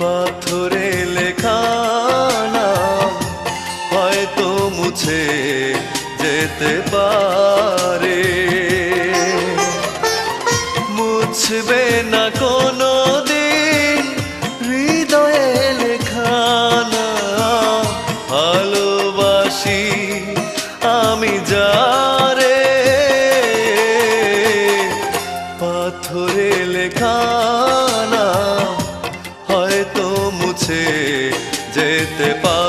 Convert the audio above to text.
পাথরে লেখা নাম হয়তো মুছে যেতে পারে, মুছবে না কোনো দিন হৃদয়ে লেখা নাম। ভালোবাসি আমি যারে, পাথরে লেখা নাম হয়তো মুছে যেতে পারে।